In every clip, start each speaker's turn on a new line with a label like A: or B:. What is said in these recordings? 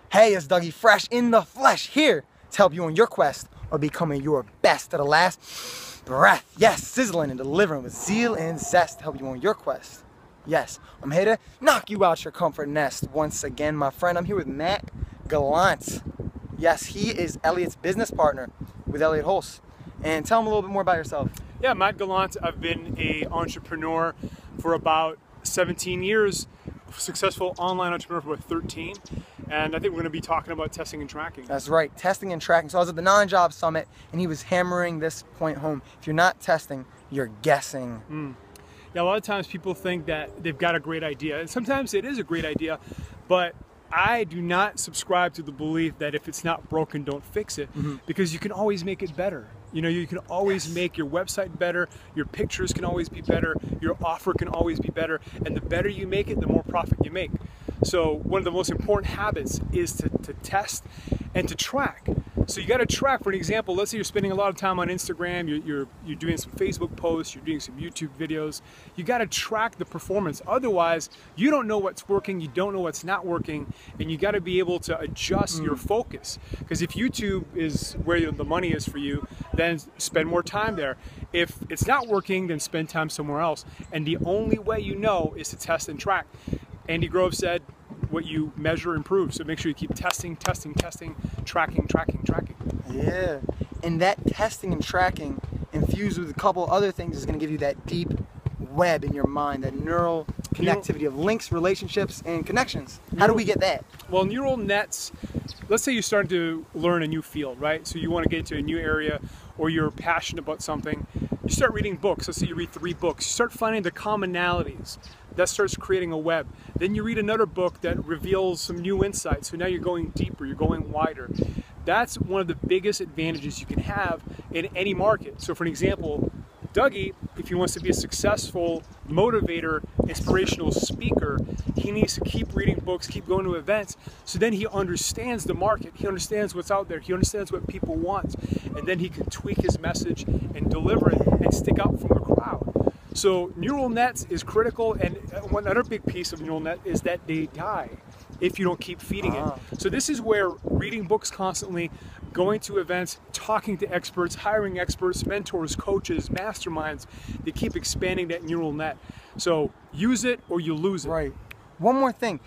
A: Hey, it's Dougie Fresh in the flesh here to help you on your quest of becoming your best to the last breath. Yes, sizzling and delivering with zeal and zest to help you on your quest. Yes, I'm here to knock you out your comfort nest. Once again, my friend, I'm here with Matt Gallant. Yes, he is Elliot's business partner with Elliot Hulse. And tell him a little bit more about yourself.
B: Yeah, Matt Gallant. I've been an entrepreneur for about 17 years, successful online entrepreneur for about 13. And I think we're going to be talking about testing and tracking.
A: That's right, testing and tracking. So I was at the Non-Job Summit and he was hammering this point home. If you're not testing, you're guessing.
B: Yeah, a lot of times people think that they've got a great idea. And sometimes it is a great idea, but I do not subscribe to the belief that if it's not broken, don't fix it, because you can always make it better. You know, you can always make your website better, your pictures can always be better, your offer can always be better, and the better you make it, the more profit you make. So one of the most important habits is to test and to track. So you got to track. For an example, let's say you're spending a lot of time on Instagram, you're doing some Facebook posts, you're doing some YouTube videos. You got to track the performance. Otherwise, you don't know what's working, you don't know what's not working, and you got to be able to adjust your focus. Because if YouTube is where the money is for you, then spend more time there. If it's not working, then spend time somewhere else. And the only way you know is to test and track. Andy Grove said, what you measure improves. So make sure you keep testing, tracking.
A: Yeah, and that testing and tracking infused with a couple other things is going to give you that deep web in your mind, that neural connectivity of links, relationships, and connections. How do we get that?
B: Well, neural nets, let's say you're starting to learn a new field, right? So you want to get into a new area or you're passionate about something. You start reading books. Let's say you read 3 books. You start finding the commonalities. That starts creating a web. Then you read another book that reveals some new insights. So now you're going deeper, you're going wider. That's one of the biggest advantages you can have in any market. So for an example, Dougie, if he wants to be a successful motivator, inspirational speaker, he needs to keep reading books, keep going to events, so then he understands the market, he understands what's out there, he understands what people want, and then he can tweak his message and deliver it and stick out from the crowd. So neural nets is critical, and one other big piece of neural net is that they die if you don't keep feeding it. So this is where reading books constantly, going to events, talking to experts, hiring experts, mentors, coaches, masterminds, they keep expanding that neural net. So use it or you lose it.
A: Right. One more thing.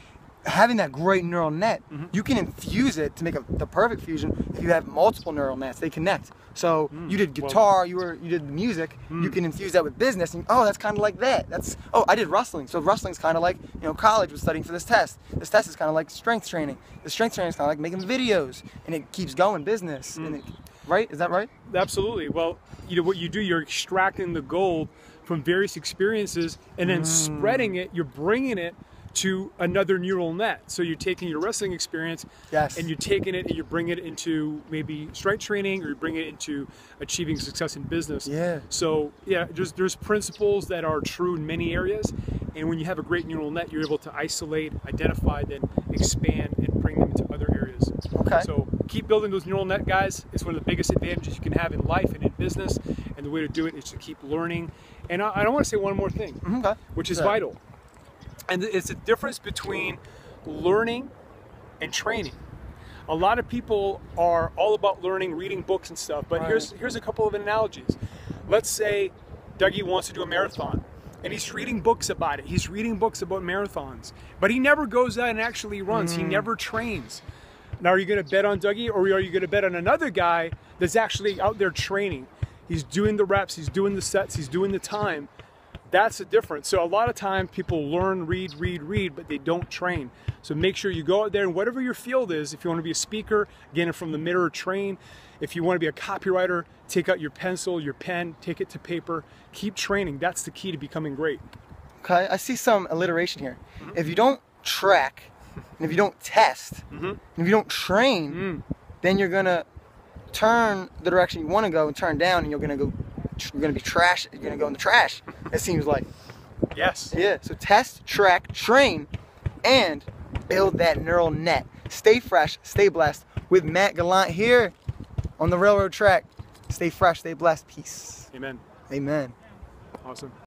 A: Having that great neural net, you can infuse it to make the perfect fusion. If you have multiple neural nets, they connect. So you did guitar, you did music. You can infuse that with business, and oh, that's kind of like that. I did wrestling. So wrestling's kind of like, you know, college was studying for this test. This test is kind of like strength training. The strength training is kind of like making videos, and it keeps going business. And right? Is that right?
B: Absolutely. Well, you know what you do, you're extracting the gold from various experiences, and then spreading it. You're bringing it to another neural net. So you're taking your wrestling experience and you're taking it and you're bringing it into maybe strength training, or you bring it into achieving success in business. So yeah, there's principles that are true in many areas, and when you have a great neural net, you're able to isolate, identify, then expand and bring them into other areas. So keep building those neural net, guys. It's one of the biggest advantages you can have in life and in business, and the way to do it is to keep learning. And I don't want to say one more thing, which is vital. And it's a difference between learning and training. A lot of people are all about learning, reading books and stuff, but here's a couple of analogies. Let's say Dougie wants to do a marathon, and he's reading books about it. He's reading books about marathons, but he never goes out and actually runs. He never trains. Now, are you going to bet on Dougie, or are you going to bet on another guy that's actually out there training? He's doing the reps, he's doing the sets, he's doing the time. That's the difference. So a lot of times people learn, read, but they don't train. So make sure you go out there, and whatever your field is, if you want to be a speaker, get it from the mirror, train. If you want to be a copywriter, take out your pencil, your pen, take it to paper, keep training. That's the key to becoming great.
A: Okay, I see some alliteration here. If you don't track, and if you don't test, and if you don't train, then you're gonna turn the direction you want to go and turn down, and you're gonna be trash. You're gonna go in the trash. It seems like.
B: Yes.
A: Yeah. So test, track, train, and build that neural net. Stay fresh, stay blessed. With Matt Gallant here on the railroad track. Stay fresh, stay blessed. Peace.
B: Amen.
A: Amen.
B: Awesome.